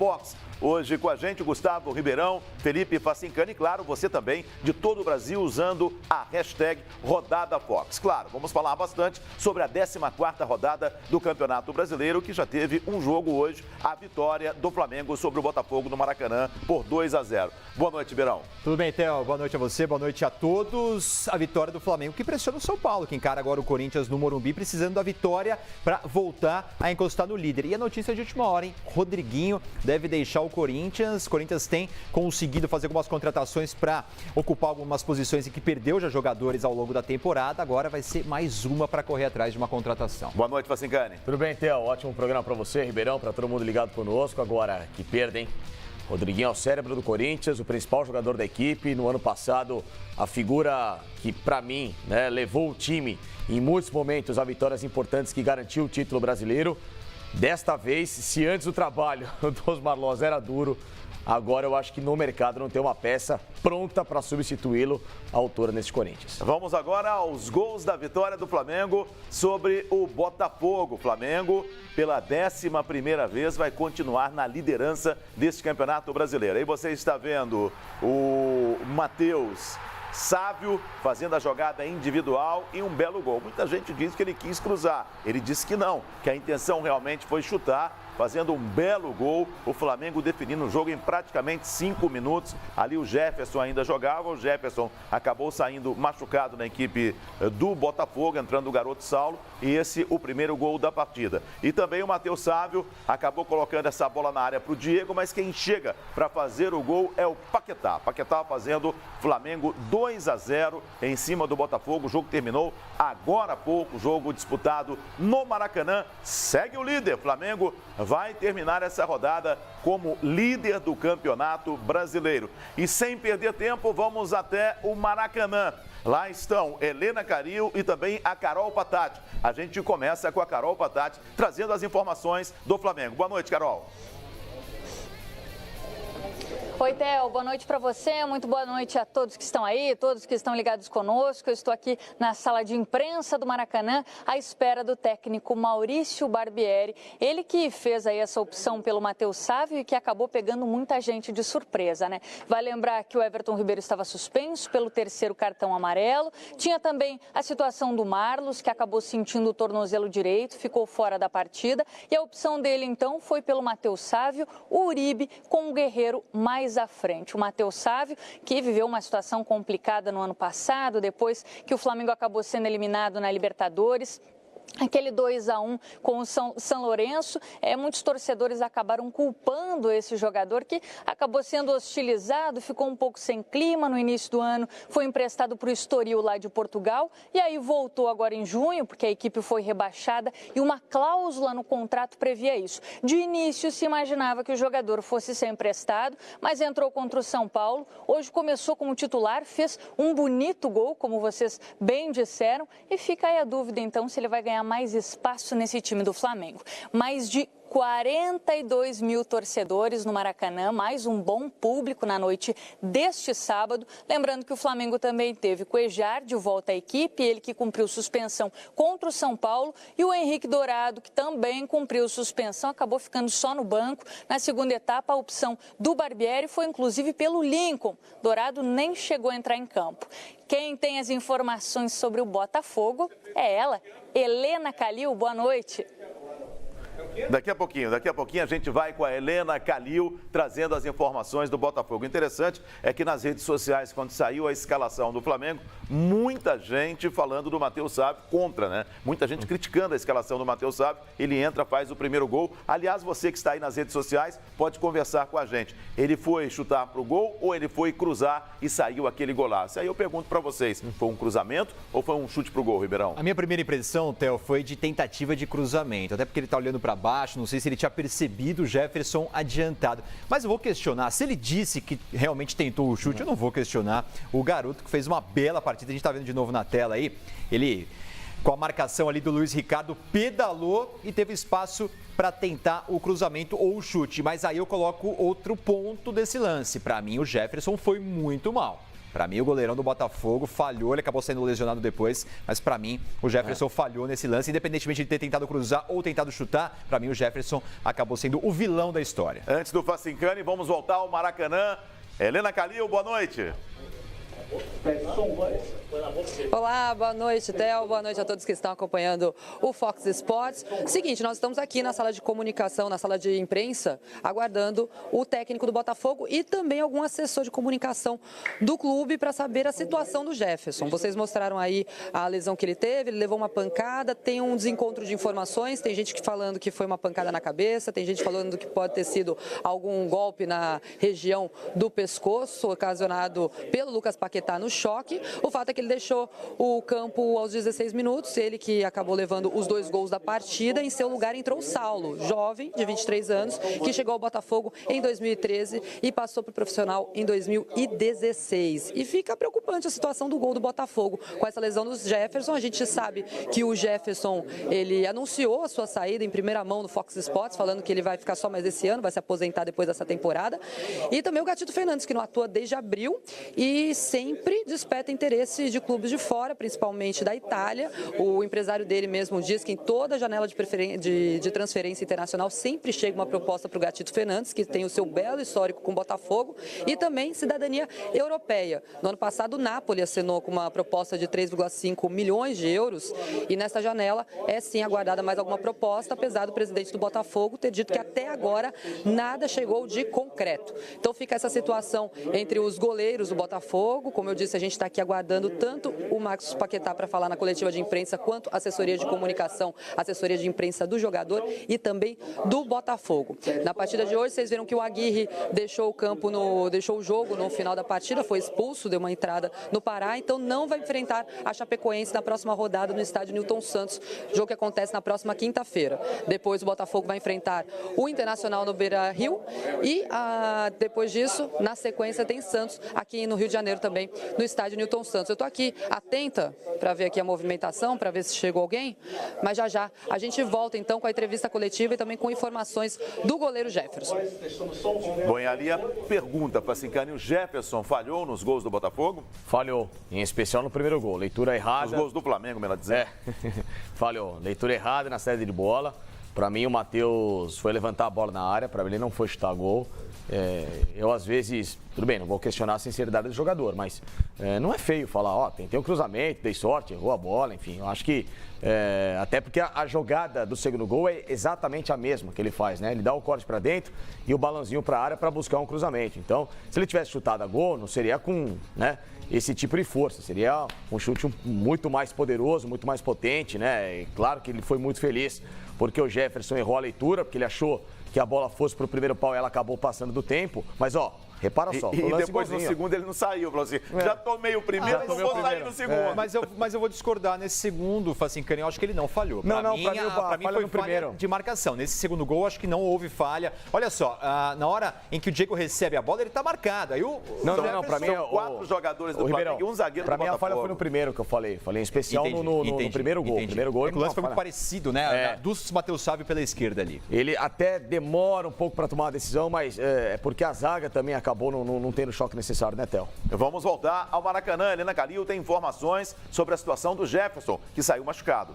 Fox. Hoje com a gente, Gustavo Ribeirão, Felipe Facincani e, claro, você também, de todo o Brasil, usando a hashtag #RodadaFox. Claro, vamos falar bastante sobre a 14ª rodada do Campeonato Brasileiro, que já teve um jogo hoje, a vitória do Flamengo sobre o Botafogo no Maracanã por 2-0. Boa noite, Ribeirão. Tudo bem, Theo? Boa noite a você, boa noite a todos. A vitória do Flamengo que pressiona o São Paulo, que encara agora o Corinthians no Morumbi, precisando da vitória para voltar a encostar no líder. E a notícia de última hora, hein? Rodriguinho deve deixar o Corinthians. O Corinthians tem conseguido fazer algumas contratações para ocupar algumas posições em que perdeu já jogadores ao longo da temporada. Agora vai ser mais uma para correr atrás de uma contratação. Boa noite, Facincani. Tudo bem, Theo? Ótimo programa para você, Ribeirão, para todo mundo ligado conosco. Agora que perdem. Rodriguinho é o cérebro do Corinthians, o principal jogador da equipe. No ano passado, a figura que, para mim, levou o time em muitos momentos a vitórias importantes que garantiu o título brasileiro. Desta vez, se antes o trabalho do Osmar Loz era duro, agora eu acho que no mercado não tem uma peça pronta para substituí-lo à altura nesse Corinthians. Vamos agora aos gols da vitória do Flamengo sobre o Botafogo. O Flamengo, pela 11ª vez, vai continuar na liderança deste Campeonato Brasileiro. Aí você está vendo o Matheus Sávio fazendo a jogada individual e um belo gol. Muita gente diz que ele quis cruzar. Ele disse que não, que a intenção realmente foi chutar, fazendo um belo gol. O Flamengo definindo o jogo em praticamente 5 minutos. Ali o Jefferson ainda jogava. O Jefferson acabou saindo machucado na equipe do Botafogo, entrando o garoto Saulo. E esse o primeiro gol da partida. E também o Matheus Sávio acabou colocando essa bola na área para o Diego, mas quem chega para fazer o gol é o Paquetá. Paquetá fazendo Flamengo 2-0 em cima do Botafogo. O jogo terminou agora há pouco, jogo disputado no Maracanã. Segue o líder, Flamengo vai terminar essa rodada como líder do Campeonato Brasileiro. E sem perder tempo, vamos até o Maracanã. Lá estão Helena Calil e também a Carol Patati. A gente começa com a Carol Patati trazendo as informações do Flamengo. Boa noite, Carol. Oi, Theo, boa noite para você, muito boa noite a todos que estão aí, todos que estão ligados conosco. Eu estou aqui na sala de imprensa do Maracanã, à espera do técnico Maurício Barbieri, ele que fez aí essa opção pelo Matheus Sávio e que acabou pegando muita gente de surpresa, né? Vai lembrar que o Everton Ribeiro estava suspenso pelo 3º cartão amarelo, tinha também a situação do Marlos, que acabou sentindo o tornozelo direito, ficou fora da partida, e a opção dele então foi pelo Matheus Sávio, o Uribe com o Guerreiro mais à frente. O Matheus Sávio, que viveu uma situação complicada no ano passado, depois que o Flamengo acabou sendo eliminado na Libertadores. Aquele 2-1 com o São Lourenço, muitos torcedores acabaram culpando esse jogador que acabou sendo hostilizado, ficou um pouco sem clima no início do ano, foi emprestado para o Estoril lá de Portugal e aí voltou agora em junho, porque a equipe foi rebaixada e uma cláusula no contrato previa isso. De início se imaginava que o jogador fosse ser emprestado, mas entrou contra o São Paulo, hoje começou como titular, fez um bonito gol, como vocês bem disseram, e fica aí a dúvida então se ele vai ganhar mais espaço nesse time do Flamengo. Mais de 42 mil torcedores no Maracanã, mais um bom público na noite deste sábado. Lembrando que o Flamengo também teve Cuéllar de volta à equipe, ele que cumpriu suspensão contra o São Paulo, e o Henrique Dourado, que também cumpriu suspensão, acabou ficando só no banco. Na segunda etapa, a opção do Barbieri foi inclusive pelo Lincoln. Dourado nem chegou a entrar em campo. Quem tem as informações sobre o Botafogo é ela, Helena Calil. Boa noite. Daqui a pouquinho a gente vai com a Helena Calil trazendo as informações do Botafogo. O interessante é que nas redes sociais, quando saiu a escalação do Flamengo, muita gente falando do Matheus Sávio contra, né? Muita gente criticando a escalação do Matheus Sávio. Ele entra, faz o primeiro gol. Aliás, você que está aí nas redes sociais pode conversar com a gente. Ele foi chutar pro gol ou ele foi cruzar e saiu aquele golaço? Aí eu pergunto para vocês, foi um cruzamento ou foi um chute pro gol, Ribeirão? A minha primeira impressão, Theo, foi de tentativa de cruzamento, até porque ele está olhando para baixo, não sei se ele tinha percebido o Jefferson adiantado. Mas eu vou questionar, se ele disse que realmente tentou o chute, eu não vou questionar o garoto que fez uma bela partida. A gente está vendo de novo na tela aí, ele com a marcação ali do Luiz Ricardo, pedalou e teve espaço para tentar o cruzamento ou o chute. Mas aí eu coloco outro ponto desse lance. Para mim, o Jefferson foi muito mal. Para mim, o goleirão do Botafogo falhou, ele acabou sendo lesionado depois, mas para mim, o Jefferson falhou nesse lance, independentemente de ter tentado cruzar ou tentado chutar, para mim o Jefferson acabou sendo o vilão da história. Antes do Facincani, vamos voltar ao Maracanã. Helena Calil, boa noite. Olá, boa noite, Theo. Boa noite a todos que estão acompanhando o Fox Sports. Seguinte, nós estamos aqui na sala de comunicação, na sala de imprensa, aguardando o técnico do Botafogo e também algum assessor de comunicação do clube para saber a situação do Jefferson. Vocês mostraram aí a lesão que ele teve, ele levou uma pancada, tem um desencontro de informações, tem gente falando que foi uma pancada na cabeça, tem gente falando que pode ter sido algum golpe na região do pescoço, ocasionado pelo Lucas Paquetá no choque. O fato é que ele deixou o campo aos 16 minutos, ele que acabou levando os 2 gols da partida. Em seu lugar entrou o Saulo, jovem, de 23 anos, que chegou ao Botafogo em 2013 e passou para o profissional em 2016. E fica preocupante a situação do gol do Botafogo com essa lesão do Jefferson. A gente sabe que o Jefferson, ele anunciou a sua saída em primeira mão no Fox Sports, falando que ele vai ficar só mais esse ano, vai se aposentar depois dessa temporada. E também o Gatito Fernandes, que não atua desde abril e sempre desperta interesse de clubes de fora, principalmente da Itália. O empresário dele mesmo diz que em toda janela de transferência internacional sempre chega uma proposta para o Gatito Fernandes, que tem o seu belo histórico com o Botafogo, e também cidadania europeia. No ano passado, o Napoli assinou com uma proposta de 3,5 milhões de euros e nessa janela é sim aguardada mais alguma proposta, apesar do presidente do Botafogo ter dito que até agora nada chegou de concreto. Então fica essa situação entre os goleiros do Botafogo. Como eu disse, a gente está aqui aguardando tanto o Marcos Paquetá para falar na coletiva de imprensa, quanto a assessoria de comunicação, assessoria de imprensa do jogador e também do Botafogo. Na partida de hoje, vocês viram que o Aguirre deixou o jogo no final da partida, foi expulso, deu uma entrada no Pará, então não vai enfrentar a Chapecoense na próxima rodada no estádio Newton Santos, jogo que acontece na próxima quinta-feira. Depois o Botafogo vai enfrentar o Internacional no Beira-Rio e depois disso, na sequência, tem Santos aqui no Rio de Janeiro também, no estádio Newton Santos. Eu estou aqui atenta para ver aqui a movimentação, para ver se chegou alguém, mas já a gente volta então com a entrevista coletiva e também com informações do goleiro Jefferson. Bom, e ali a pergunta, Facincani, o Jefferson falhou nos gols do Botafogo? Falhou, em especial no primeiro gol. Leitura errada. Os gols do Flamengo, melhor dizer. Falhou. Leitura errada na saída de bola. Para mim, o Matheus foi levantar a bola na área, para mim ele não foi chutar gol. Eu, às vezes, tudo bem, não vou questionar a sinceridade do jogador, mas não é feio falar, tentei um cruzamento, dei sorte, errou a bola, enfim. Eu acho que, até porque a jogada do segundo gol é exatamente a mesma que ele faz, né? Ele dá o corte para dentro e o balãozinho para a área para buscar um cruzamento. Então, se ele tivesse chutado a gol, não seria com, né, esse tipo de força, seria um chute muito mais poderoso, muito mais potente, né? E claro que ele foi muito feliz porque o Jefferson errou a leitura, porque ele achou que a bola fosse para o primeiro pau e ela acabou passando do tempo. Mas, repara só. E depois no segundo ele não saiu, falou assim, já tomei o primeiro, não vou sair no segundo. Mas eu vou discordar nesse segundo, Facincani, eu acho que ele não falhou. Pra mim foi falha de marcação. Nesse segundo gol, acho que não houve falha. Olha só, na hora em que o Diego recebe a bola, ele tá marcado. Aí Não, pra mim são 4 jogadores do Flamengo e um zagueiro do Botafogo. Pra mim a falha foi no primeiro que eu falei. Falei em especial no primeiro gol. Primeiro gol, o lance foi muito parecido, né? Do Matheus Sávio pela esquerda ali. Ele até demora um pouco para tomar a decisão, mas é porque a zaga também acabou não tendo o choque necessário, né, Theo? Vamos voltar ao Maracanã. Helena Calil tem informações sobre a situação do Jefferson, que saiu machucado.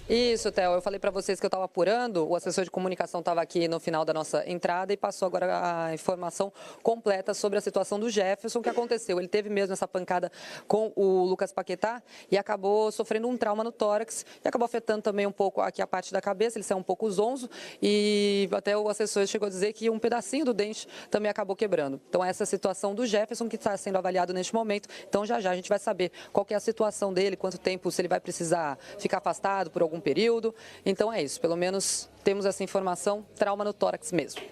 Isso, Theo, eu falei para vocês que eu estava apurando, o assessor de comunicação estava aqui no final da nossa entrada e passou agora a informação completa sobre a situação do Jefferson, o que aconteceu. Ele teve mesmo essa pancada com o Lucas Paquetá e acabou sofrendo um trauma no tórax e acabou afetando também um pouco aqui a parte da cabeça, ele saiu um pouco zonzo e até o assessor chegou a dizer que um pedacinho do dente também acabou quebrando. Então essa é a situação do Jefferson que está sendo avaliado neste momento, então já a gente vai saber qual que é a situação dele, quanto tempo, se ele vai precisar ficar afastado por algum período. Então é isso, pelo menos temos essa informação, trauma no tórax mesmo.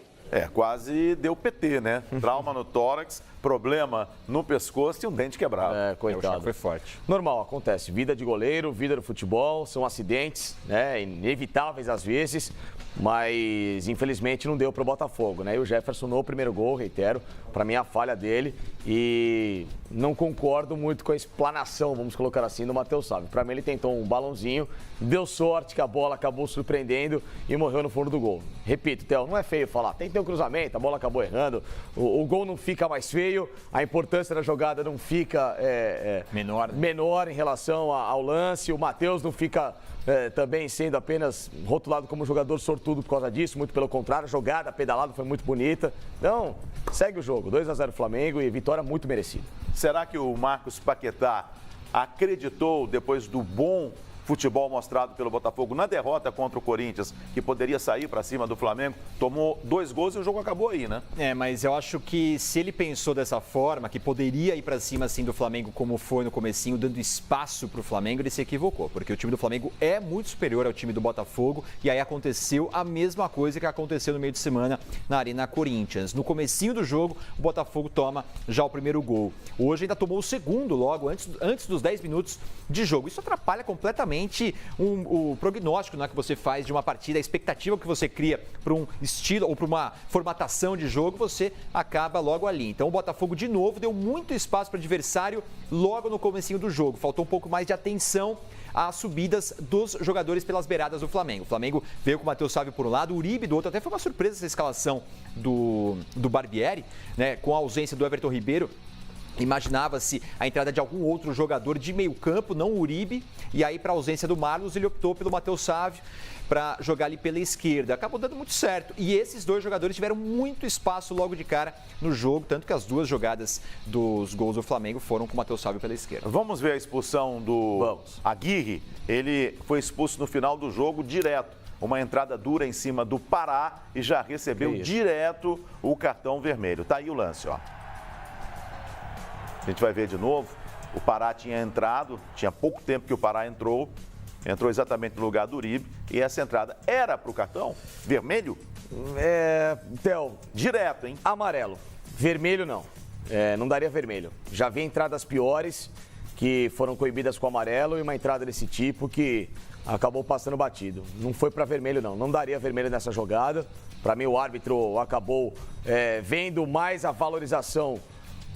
Quase deu PT, né? Trauma no tórax, problema no pescoço e um dente quebrado. Coitado. Foi forte. Normal, acontece. Vida de goleiro, vida do futebol, são acidentes, né? Inevitáveis às vezes, mas infelizmente não deu para o Botafogo, né? E o Jefferson no primeiro gol, reitero, para mim a falha dele e não concordo muito com a explanação, vamos colocar assim, do Matheus Sávio. Para mim ele tentou um balãozinho, deu sorte que a bola acabou surpreendendo e morreu no fundo do gol. Repito, Theo, não é feio falar, tentei um cruzamento, a bola acabou errando, o gol não fica mais feio meio, a importância da jogada não fica menor em relação ao lance, o Matheus não fica também sendo apenas rotulado como jogador sortudo por causa disso, muito pelo contrário, a jogada, a pedalada foi muito bonita. Então, segue o jogo, 2-0 Flamengo e vitória muito merecida. Será que o Marcos Paquetá acreditou, depois do bom futebol mostrado pelo Botafogo na derrota contra o Corinthians, que poderia sair para cima do Flamengo, tomou 2 gols e o jogo acabou aí, né? Mas eu acho que se ele pensou dessa forma, que poderia ir para cima assim do Flamengo como foi no comecinho, dando espaço para o Flamengo, ele se equivocou, porque o time do Flamengo é muito superior ao time do Botafogo e aí aconteceu a mesma coisa que aconteceu no meio de semana na Arena Corinthians. No comecinho do jogo, o Botafogo toma já o primeiro gol. Hoje ainda tomou o segundo logo, antes dos 10 minutos de jogo. Isso atrapalha completamente o prognóstico, né, que você faz de uma partida, a expectativa que você cria para um estilo ou para uma formatação de jogo, você acaba logo ali. Então o Botafogo de novo deu muito espaço para o adversário logo no comecinho do jogo. Faltou um pouco mais de atenção às subidas dos jogadores pelas beiradas do Flamengo. O Flamengo veio com o Matheus Sávio por um lado, o Uribe do outro. Até foi uma surpresa essa escalação do Barbieri, né, com a ausência do Everton Ribeiro. Imaginava-se a entrada de algum outro jogador de meio campo, não o Uribe, e aí para a ausência do Marlos ele optou pelo Matheus Sávio para jogar ali pela esquerda. Acabou dando muito certo e esses dois jogadores tiveram muito espaço logo de cara no jogo, tanto que as duas jogadas dos gols do Flamengo foram com o Matheus Sávio pela esquerda. Vamos ver a expulsão do Aguirre. Ele foi expulso no final do jogo direto. Uma entrada dura em cima do Pará e já recebeu direto o cartão vermelho. Tá aí o lance, ó. A gente vai ver de novo, o Pará tinha entrado, tinha pouco tempo que o Pará entrou exatamente no lugar do Uribe, e essa entrada era para o cartão vermelho? Theo, direto, hein? Amarelo, vermelho não, não daria vermelho. Já vi entradas piores que foram coibidas com amarelo e uma entrada desse tipo que acabou passando batido. Não foi para vermelho não daria vermelho nessa jogada. Para mim o árbitro acabou vendo mais a valorização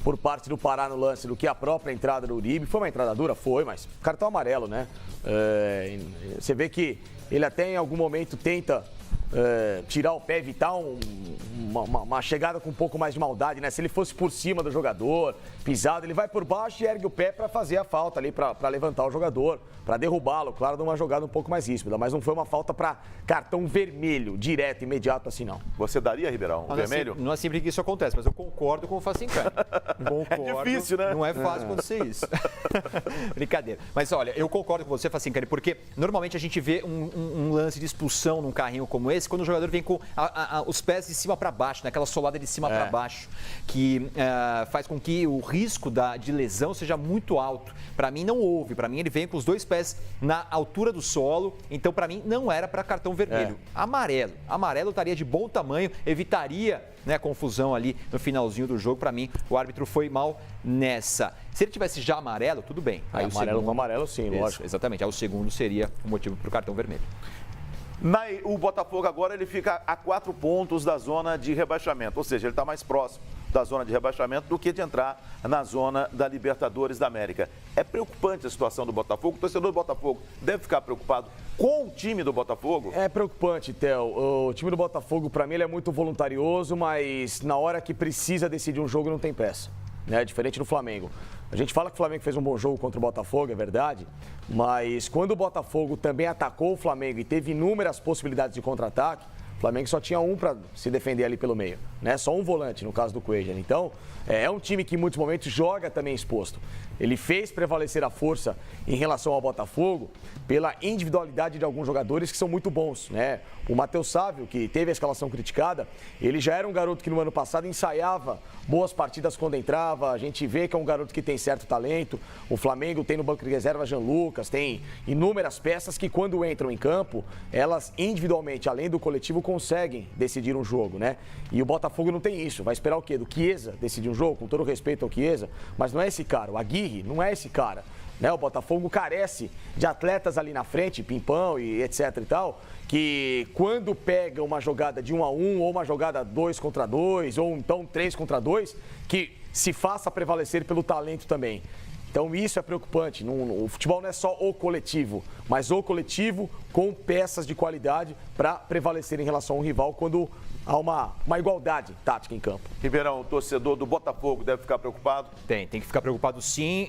por parte do Pará no lance do que a própria entrada do Uribe. Foi uma entrada dura? Foi, mas cartão amarelo, né? Você vê que ele até em algum momento tenta tirar o pé, evitar uma chegada com um pouco mais de maldade, né? Se ele fosse por cima do jogador, pisado, ele vai por baixo e ergue o pé para fazer a falta ali, para levantar o jogador, para derrubá-lo, claro, numa jogada um pouco mais ríspida, mas não foi uma falta para cartão vermelho, direto, imediato assim, não. Você daria, Ribeirão, vermelho? Não é sempre que isso acontece, mas eu concordo com o Facincani. É difícil, né? Não é fácil acontecer isso. Brincadeira. Mas olha, eu concordo com você, Facincani, porque normalmente a gente vê um lance de expulsão num carrinho como esse, quando o jogador vem com os pés de cima para baixo, né? Aquela solada de cima para baixo, que faz com que o risco de lesão seja muito alto. Para mim não houve, para mim ele vem com os dois pés na altura do solo, então para mim não era para cartão vermelho. Amarelo estaria de bom tamanho, evitaria, né, confusão ali no finalzinho do jogo. Para mim o árbitro foi mal nessa. Se ele tivesse já amarelo, tudo bem. Aí amarelo com amarelo sim, lógico. Exatamente, aí o segundo seria o motivo para o cartão vermelho. O Botafogo agora ele fica a 4 pontos da zona de rebaixamento, ou seja, ele está mais próximo da zona de rebaixamento do que de entrar na zona da Libertadores da América. É preocupante a situação do Botafogo, o torcedor do Botafogo deve ficar preocupado com o time do Botafogo? É preocupante, Theo. O time do Botafogo, para mim, ele é muito voluntarioso, mas na hora que precisa decidir um jogo não tem peça, né? Diferente do Flamengo. A gente fala que o Flamengo fez um bom jogo contra o Botafogo, é verdade, mas quando o Botafogo também atacou o Flamengo e teve inúmeras possibilidades de contra-ataque, o Flamengo só tinha um para se defender ali pelo meio, né? Só um volante, no caso do Cuéllar. Então, é um time que em muitos momentos joga também exposto. Ele fez prevalecer a força em relação ao Botafogo pela individualidade de alguns jogadores que são muito bons, né? O Matheus Sávio, que teve a escalação criticada, ele já era um garoto que no ano passado ensaiava boas partidas quando entrava. A gente vê que é um garoto que tem certo talento. O Flamengo tem no banco de reserva Jean Lucas, tem inúmeras peças que quando entram em campo, elas individualmente, além do coletivo, conseguem decidir um jogo, né? E o Botafogo não tem isso. Vai esperar o quê? Do Chiesa decidir um jogo, com todo respeito ao Chiesa, mas não é esse cara. O Aguirre não é esse cara, né? O Botafogo carece de atletas ali na frente, Pimpão e etc e tal, que quando pega uma jogada de 1 a 1 ou uma jogada 2 contra 2 ou então 3 contra 2, que se faça prevalecer pelo talento também. Então isso é preocupante. O futebol não é só o coletivo, mas o coletivo com peças de qualidade para prevalecer em relação ao rival quando há uma igualdade tática em campo. Ribeirão, o torcedor do Botafogo deve ficar preocupado? Tem que ficar preocupado sim.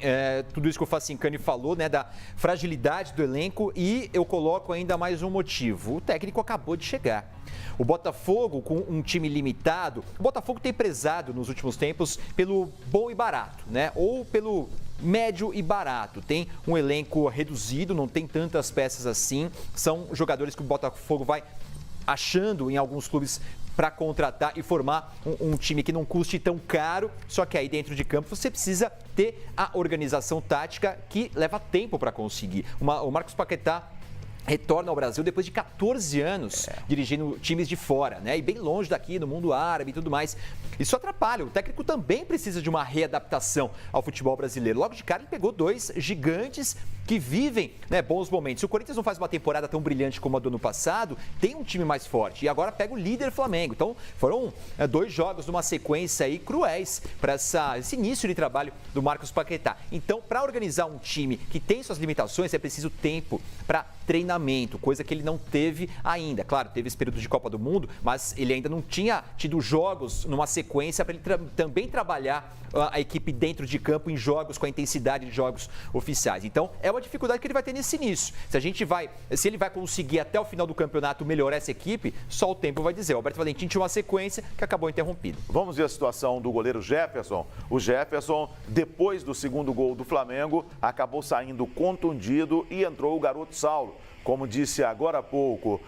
Tudo isso que o Facincani falou, né, da fragilidade do elenco, e eu coloco ainda mais um motivo. O técnico acabou de chegar. O Botafogo, com um time limitado, o Botafogo tem prezado nos últimos tempos pelo bom e barato, né? Ou pelo médio e barato. Tem um elenco reduzido, não tem tantas peças assim. São jogadores que o Botafogo vai achando em alguns clubes para contratar e formar um time que não custe tão caro, só que aí dentro de campo você precisa ter a organização tática que leva tempo para conseguir. O Marcos Paquetá retorna ao Brasil depois de 14 anos dirigindo times de fora, né? E bem longe daqui, no mundo árabe e tudo mais. Isso atrapalha. O técnico também precisa de uma readaptação ao futebol brasileiro. Logo de cara, ele pegou dois gigantes que vivem, né, bons momentos. Se o Corinthians não faz uma temporada tão brilhante como a do ano passado, tem um time mais forte. E agora pega o líder Flamengo. Então, foram 2 jogos numa sequência aí cruéis para esse início de trabalho do Marcos Paquetá. Então, para organizar um time que tem suas limitações, é preciso tempo para treinamento, coisa que ele não teve ainda. Claro, teve esse período de Copa do Mundo, mas ele ainda não tinha tido jogos numa sequência para ele também trabalhar a equipe dentro de campo em jogos com a intensidade de jogos oficiais. Então, é uma dificuldade que ele vai ter nesse início. Se ele vai conseguir até o final do campeonato melhorar essa equipe, só o tempo vai dizer. O Alberto Valentim tinha uma sequência que acabou interrompida. Vamos ver a situação do goleiro Jefferson. O Jefferson, depois do segundo gol do Flamengo, acabou saindo contundido e entrou o garoto Saulo. Como disse agora há pouco